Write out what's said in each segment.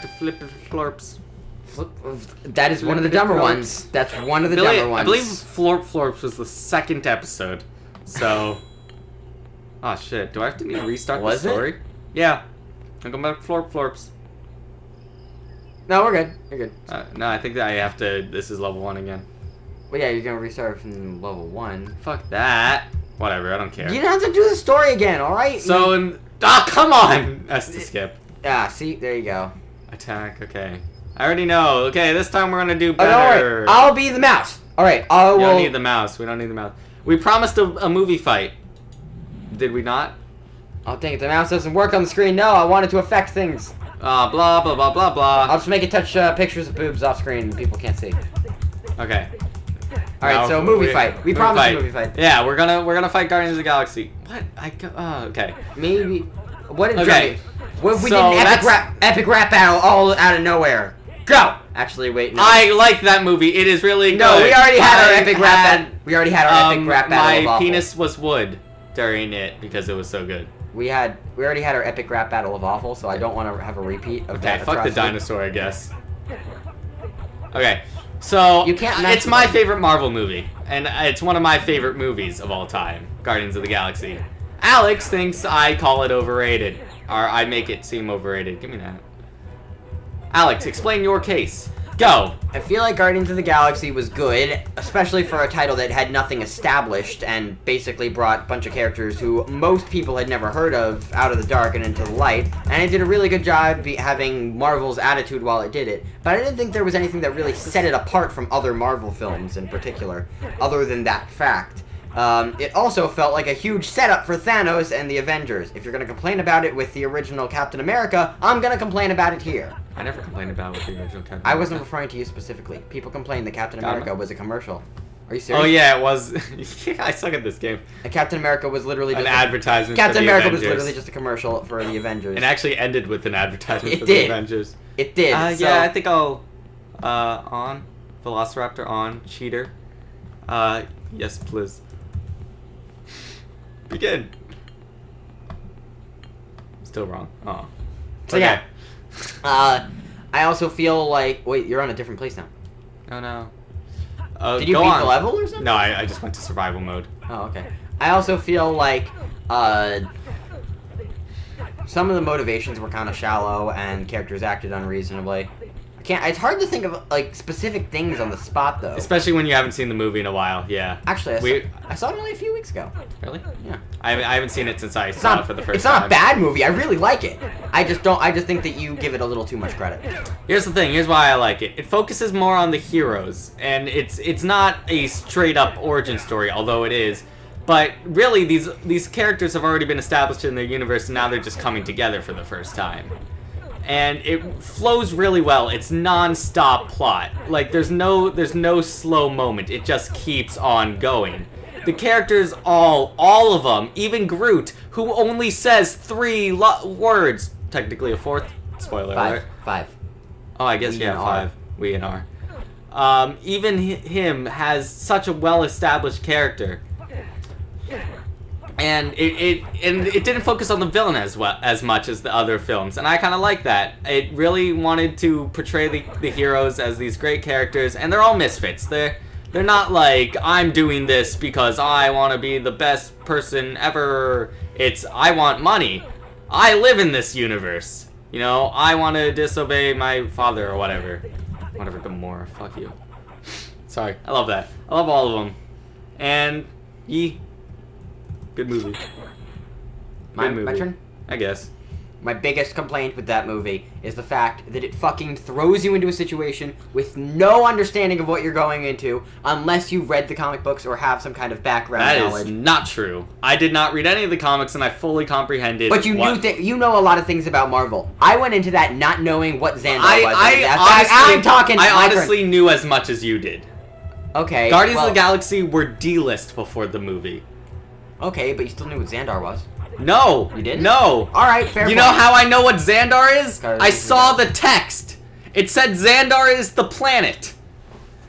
to Flip Florps. That is one of the dumber ones. That's one of the dumber ones. I believe Florp Florps was the second episode. So... Oh shit, do I have to restart the story? Yeah. I'm going back to Florp Florps. No, we're good. You're good. No, I think that I have to... This is level 1 again. Well, yeah, you're gonna restart from level 1. Fuck that. Whatever, I don't care. You don't have to do the story again, alright? So, come on! That's to skip. Yeah, see? There you go. Attack, okay. I already know. Okay, this time we're gonna do better. Oh, don't worry. I'll be the mouse. Alright, I will... We don't need the mouse. We don't need the mouse. We promised a movie fight. Did we not? Oh, dang it. The mouse doesn't work on the screen. No, I want it to affect things. Blah, blah, blah, blah, blah. I'll just make it touch pictures of boobs off screen people can't see. Okay. Alright, so movie fight. We promised a movie fight. Yeah, we're gonna fight Guardians of the Galaxy. What? Okay. Maybe. What did okay. What if we did an epic rap battle all out of nowhere? Go! Actually, wait, no. I like that movie. It is really good. No, we already had our epic rap battle. We already had our epic rap battle. My penis was wood during it because it was so good. We already had our epic rap battle of awful, so I don't want to have a repeat of that. Okay, fuck the dinosaur, I guess. Okay, so it's my favorite Marvel movie, and it's one of my favorite movies of all time, Guardians of the Galaxy. Alex thinks I call it overrated, or I make it seem overrated. Give me that. Alex, explain your case. Go! I feel like Guardians of the Galaxy was good, especially for a title that had nothing established and basically brought a bunch of characters who most people had never heard of out of the dark and into the light, and it did a really good job having Marvel's attitude while it did it. But I didn't think there was anything that really set it apart from other Marvel films in particular, other than that fact. It also felt like a huge setup for Thanos and the Avengers. If you're going to complain about it with the original Captain America, I'm going to complain about it here. I never complained about it with the original Captain America. I wasn't referring to you specifically. People complained that Captain America was a commercial. Are you serious? Oh yeah, it was. I suck at this game. And Captain America was literally just an advertisement Captain for the America Avengers. was literally just a commercial for the Avengers. It actually ended with an advertisement for the Avengers. It did. So yeah, I think I'll on Velociraptor on cheater. Yes, please. Begin. Still wrong. Oh. So okay. Yeah. I also feel like wait, you're on a different place now. Oh no. Did you beat the level or something? No, I just went to survival mode. Oh, okay. I also feel like some of the motivations were kind of shallow and characters acted unreasonably. It's hard to think of like specific things on the spot though. Especially when you haven't seen the movie in a while. Yeah. Actually, I saw it only a few weeks ago. Really? Yeah. I haven't seen it since I saw it for the first time. It's not a bad movie. I really like it. I just think that you give it a little too much credit. Here's the thing. Here's why I like it. It focuses more on the heroes, and it's not a straight up origin story, although it is. But really, these characters have already been established in their universe, and now they're just coming together for the first time. And it flows really well. It's non-stop plot. Like there's no slow moment. It just keeps on going. The characters all of them, even Groot, who only says 3 words, technically a 4th. Spoiler alert. 5. Oh, I guess yeah, 5. We and R. Even him has such a well-established character. And it didn't focus on the villain as much as the other films, and I kind of like that. It really wanted to portray the heroes as these great characters, and they're all misfits. They're not like, I'm doing this because I want to be the best person ever. It's, I want money. I live in this universe. You know, I want to disobey my father or whatever. Whatever, Gamora. Fuck you. Sorry, I love that. I love all of them. And, good movie. My turn? I guess. My biggest complaint with that movie is the fact that it fucking throws you into a situation with no understanding of what you're going into unless you've read the comic books or have some kind of background knowledge. That is not true. I did not read any of the comics and I fully comprehended. But you you know a lot of things about Marvel. I went into that not knowing what Xandar was. I honestly knew as much as you did. Okay. Guardians of the Galaxy were D-list before the movie. Okay, but you still knew what Xandar was. No. You didn't? No. Alright, fair You know how I know what Xandar is? I saw the text. It said Xandar is the planet.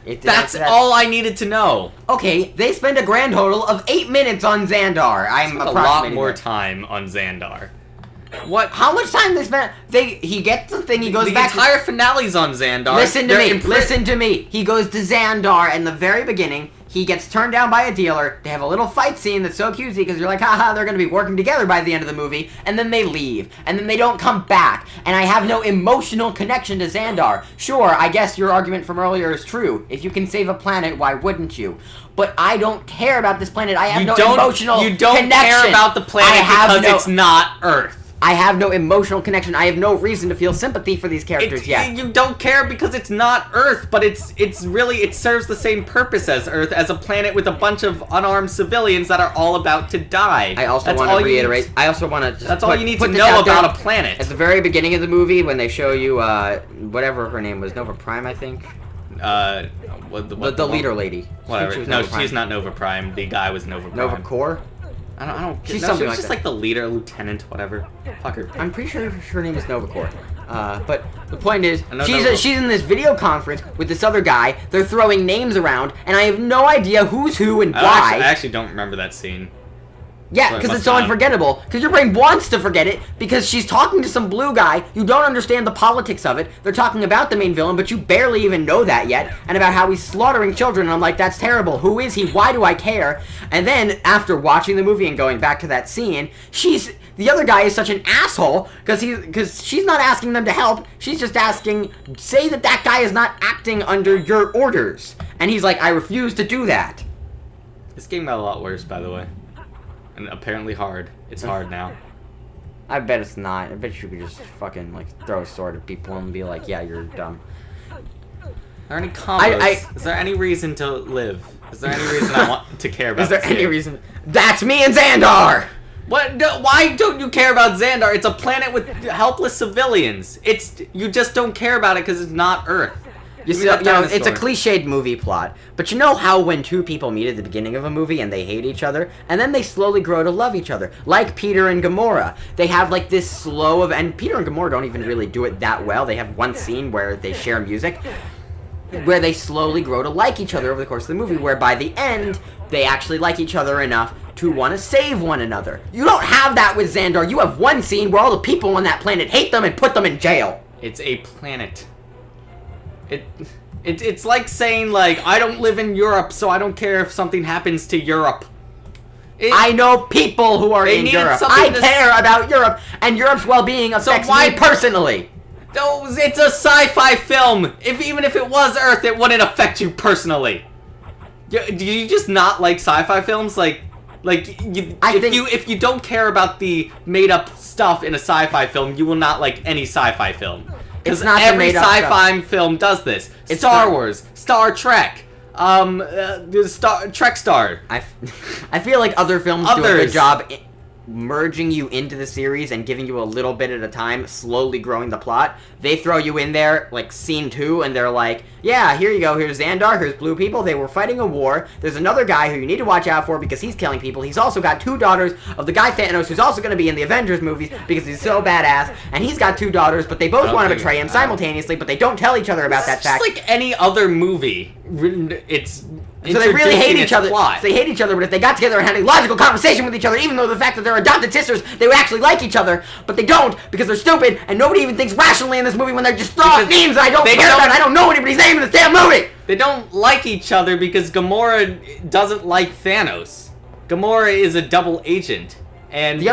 That's all I needed to know. Okay, they spend a grand total of 8 minutes on Xandar. I'm a lot more time on Xandar. What? How much time they spent? He gets the thing. He goes the back. entire finale's on Xandar. Listen to me. Listen to me. He goes to Xandar in the very beginning. He gets turned down by a dealer. They have a little fight scene that's so cutesy because you're like, haha, they're going to be working together by the end of the movie. And then they leave. And then they don't come back. And I have no emotional connection to Xandar. Sure, I guess your argument from earlier is true. If you can save a planet, why wouldn't you? But I don't care about this planet. I have no emotional connection. You don't care about the planet because it's not Earth. I have no emotional connection. I have no reason to feel sympathy for these characters yet. You don't care because it's not Earth, but it serves the same purpose as Earth, as a planet with a bunch of unarmed civilians that are all about to die. I also want to reiterate. I also want to. That's all you need to know about a planet. At the very beginning of the movie, when they show you whatever her name was, Nova Prime, I think. The leader lady. Whatever. No, she's not Nova Prime. The guy was Nova Prime. Nova Core. I don't. She's no, something she was like just that. Like the leader, lieutenant, whatever. Fuck her. I'm pretty sure her name is Nova Core. But the point is, Nova. she's in this video conference with this other guy. They're throwing names around, and I have no idea who's who and why. I actually don't remember that scene. Yeah, because it's so unforgettable. Because your brain wants to forget it, because she's talking to some blue guy. You don't understand the politics of it. They're talking about the main villain, but you barely even know that yet. And about how he's slaughtering children. And I'm like, that's terrible. Who is he? Why do I care? And then, after watching the movie and going back to that scene, the other guy is such an asshole, because she's not asking them to help. She's just asking, say that guy is not acting under your orders. And he's like, I refuse to do that. This game got a lot worse, by the way. And apparently hard. It's hard now. I bet it's not. I bet you could just fucking, like, throw a sword at people and be like, yeah, you're dumb. Are there any combos? Is there any reason to live? Is there any reason I want to care about Is there any reason? That's me and Xandar! What? Why don't you care about Xandar? It's a planet with helpless civilians. You just don't care about it because it's not Earth. It's a cliched movie plot, but you know how when two people meet at the beginning of a movie and they hate each other, and then they slowly grow to love each other, like Peter and Gamora. They have like this and Peter and Gamora don't even really do it that well. They have one scene where they share music, where they slowly grow to like each other over the course of the movie, where by the end, they actually like each other enough to want to save one another. You don't have that with Xandar. You have one scene where all the people on that planet hate them and put them in jail. It's a planet. It's like saying, like, I don't live in Europe, so I don't care if something happens to Europe. I know people who are in Europe. I care about Europe, and Europe's well-being affects me personally. No, it's a sci-fi film. Even if it was Earth, it wouldn't affect you personally. Do you just not like sci-fi films? If you don't care about the made-up stuff in a sci-fi film, you will not like any sci-fi film. Because every sci-fi film does this. It's Star Wars, Star Trek, Trek Star. I feel like other films do a good job merging you into the series and giving you a little bit at a time, slowly growing the plot. They throw you in there, like, scene 2, and they're like, yeah, here you go, here's Xandar, here's blue people, they were fighting a war, there's another guy who you need to watch out for because he's killing people, he's also got 2 daughters of the guy Thanos, who's also going to be in the Avengers movies because he's so badass, and he's got 2 daughters, but they both want to betray him simultaneously, but they don't tell each other about that fact. It's like any other movie. So they really hate each other. So they hate each other, but if they got together and had a logical conversation with each other, even though the fact that they're adopted sisters, they would actually like each other, but they don't because they're stupid, and nobody even thinks rationally in this movie when they're just throwing names that I don't care about. I don't know anybody's name in this damn movie. They don't like each other because Gamora doesn't like Thanos. Gamora is a double agent. And the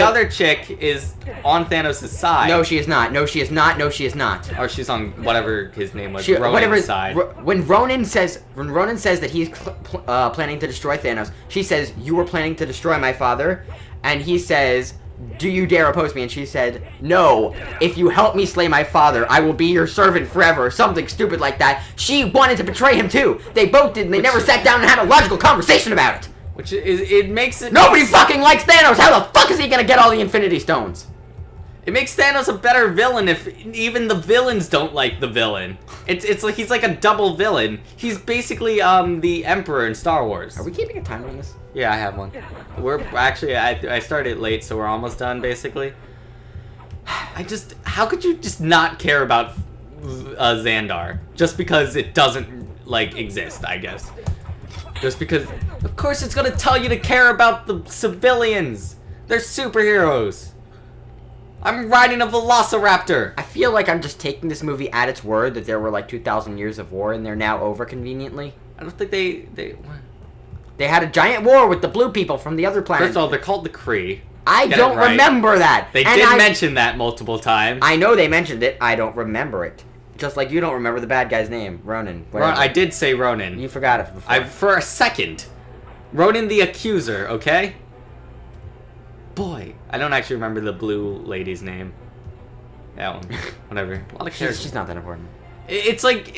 other chick is on Thanos' side. No, she is not. No, she is not. No, she is not. Or she's on whatever his name was, Ronan's side. When Ronan says that he's planning to destroy Thanos, she says, "You were planning to destroy my father," and he says, "Do you dare oppose me?" And she said, "No. If you help me slay my father, I will be your servant forever." Something stupid like that. She wanted to betray him too. They both did, and they never sat down and had a logical conversation about it. Which it makes it... Nobody fucking likes Thanos! How the fuck is he gonna get all the Infinity Stones? It makes Thanos a better villain if even the villains don't like the villain. It's like he's like a double villain. He's basically the Emperor in Star Wars. Are we keeping a timer on this? Yeah, I have one. We're actually... I started late, so we're almost done, basically. How could you just not care about Xandar? Just because it doesn't, like, exist, I guess. Just because, of course it's gonna tell you to care about the civilians. They're superheroes. I'm riding a velociraptor. I feel like I'm just taking this movie at its word that there were like 2,000 years of war and they're now over conveniently. I don't think they what? They had a giant war with the blue people from the other planet. First of all, they're called the Kree. I Get don't it right. remember that. They did mention that multiple times. I know they mentioned it. I don't remember it. Just like you don't remember the bad guy's name, Ronan. I did say Ronan. You forgot it before. For a second. Ronan the Accuser, okay? Boy, I don't actually remember the blue lady's name. That one. Whatever. A lot of characters. She's not that important. It's like,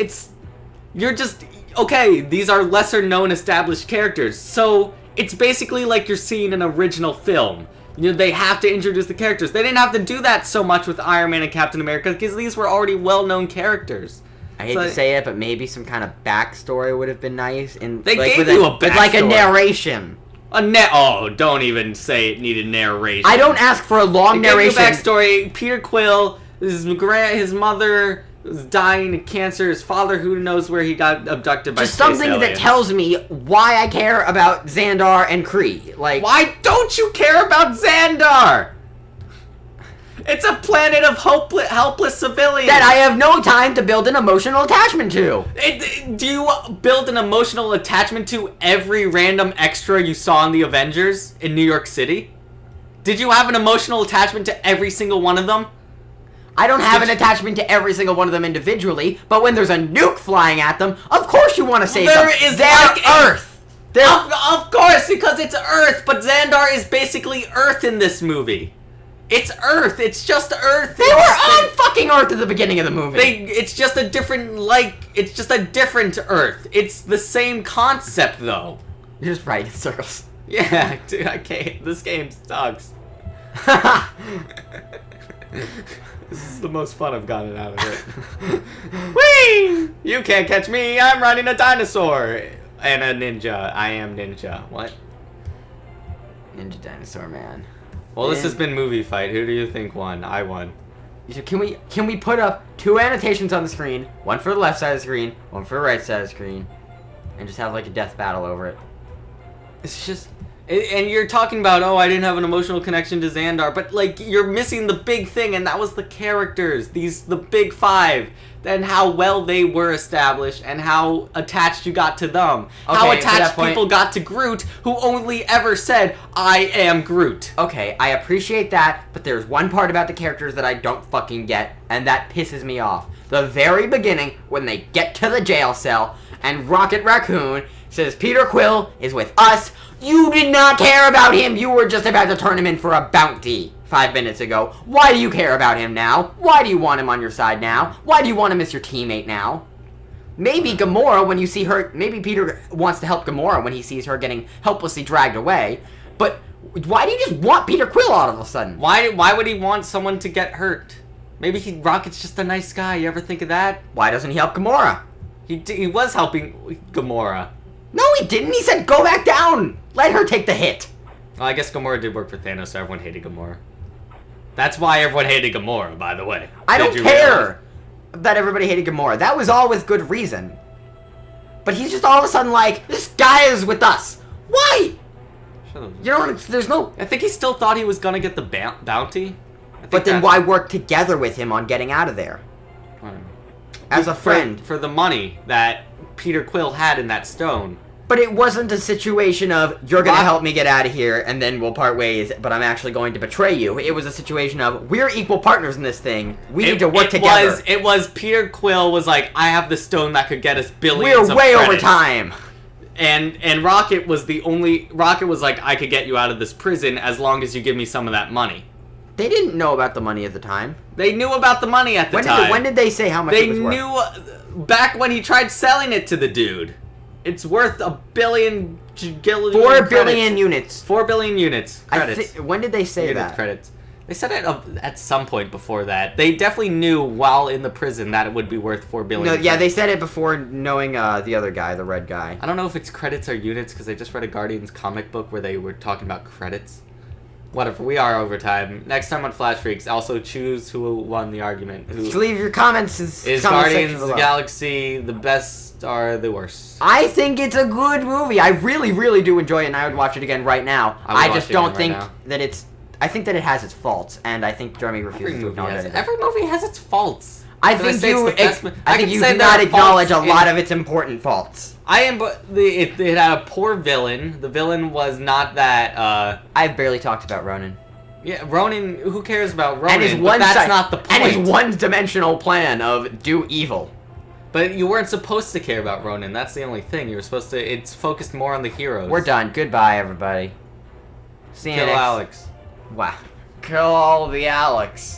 you're just, okay, these are lesser known established characters. So, it's basically like you're seeing an original film. You know, they have to introduce the characters. They didn't have to do that so much with Iron Man and Captain America because these were already well-known characters. I hate to say it, but maybe some kind of backstory would have been nice. They gave you a backstory. With like a narration. Oh, don't even say it needed narration. I don't ask for a long narration. Give you a backstory. Peter Quill, his mother was dying of cancer. His father, who knows where he got abducted by just space something aliens. that tells me why I care about Xandar and Kree. Like, why don't you care about Xandar? It's a planet of helpless civilians that I have no time to build an emotional attachment to. Do you build an emotional attachment to every random extra you saw in the Avengers in New York City? Did you have an emotional attachment to every single one of them? I don't have an attachment to every single one of them individually, but when there's a nuke flying at them, of course you want to save them. They're Earth. Of course, because it's Earth, but Xandar is basically Earth in this movie. It's Earth. It's just Earth. They were on fucking Earth at the beginning of the movie. It's just a different, it's just a different Earth. It's the same concept, though. You're just right in circles. Yeah, dude, I can't. This game sucks. This is the most fun I've gotten out of it. Whee! You can't catch me. I'm riding a dinosaur. And a ninja. I am ninja. What? Ninja Dinosaur Man. Well, this has been Movie Fight. Who do you think won? I won. Can we put up 2 annotations on the screen, one for the left side of the screen, one for the right side of the screen, and just have like a death battle over it? It's just, and you're talking about, oh, I didn't have an emotional connection to Xandar, but like you're missing the big thing, and that was the characters. The big 5. And how well they were established, and how attached you got to them. Okay, how attached people got to Groot, who only ever said, I am Groot. Okay, I appreciate that, but there's one part about the characters that I don't fucking get, and that pisses me off. The very beginning, when they get to the jail cell, and Rocket Raccoon says, Peter Quill is with us. You did not care about him. You were just about to turn him in for a bounty 5 minutes ago. Why do you care about him now? Why do you want him on your side now? Why do you want him as your teammate now? Maybe Gamora, when you see her, maybe Peter wants to help Gamora when he sees her getting helplessly dragged away. But why do you just want Peter Quill all of a sudden? Why would he want someone to get hurt? Maybe Rocket's just a nice guy. You ever think of that? Why doesn't he help Gamora? He was helping Gamora. No, he didn't. He said, go back down. Let her take the hit. Well, I guess Gamora did work for Thanos, so everyone hated Gamora. That's why everyone hated Gamora, by the way. I don't care that everybody hated Gamora. That was all with good reason. But he's just all of a sudden like, this guy is with us. Why? You know, there's no... I think he still thought he was gonna get the bounty. But then why work together with him on getting out of there? As a friend. For the money that Peter Quill had in that stone. But it wasn't a situation of, you're going to help me get out of here, and then we'll part ways, but I'm actually going to betray you. It was a situation of, we're equal partners in this thing. We need to work together. It was Peter Quill was like, I have the stone that could get us billions of way credits. over time. And Rocket was Rocket was like, I could get you out of this prison as long as you give me some of that money. They didn't know about the money at the time. They knew about the money at the time. When did they say how much it was worth? They knew back when he tried selling it to the dude. It's worth 4 billion units. 4 billion units. Credits. When did they say that? Credits. They said it at some point before that. They definitely knew while in the prison that it would be worth 4 billion. No, yeah, they said it before knowing the other guy, the red guy. I don't know if it's credits or units because I just read a Guardians comic book where they were talking about credits. Whatever, we are over time. Next time on Flash Freaks, also choose who won the argument. Leave your comments. Is Guardians of the Galaxy the best or the worst? I think it's a good movie. I really, really do enjoy it, and I would watch it again right now. I just don't think that it's... I think that it has its faults, and I think Jeremy refuses to acknowledge it. Every movie has its faults. I think you do not acknowledge a lot of its important faults. It had a poor villain. The villain was not that. I've barely talked about Ronan. Yeah, Ronan. Who cares about Ronan? And that's not the point. And his one-dimensional plan of do evil. But you weren't supposed to care about Ronan. That's the only thing. You were supposed to. It's focused more on the heroes. We're done. Goodbye, everybody. See you Kill next. Alex. Wow. Kill all the Alex.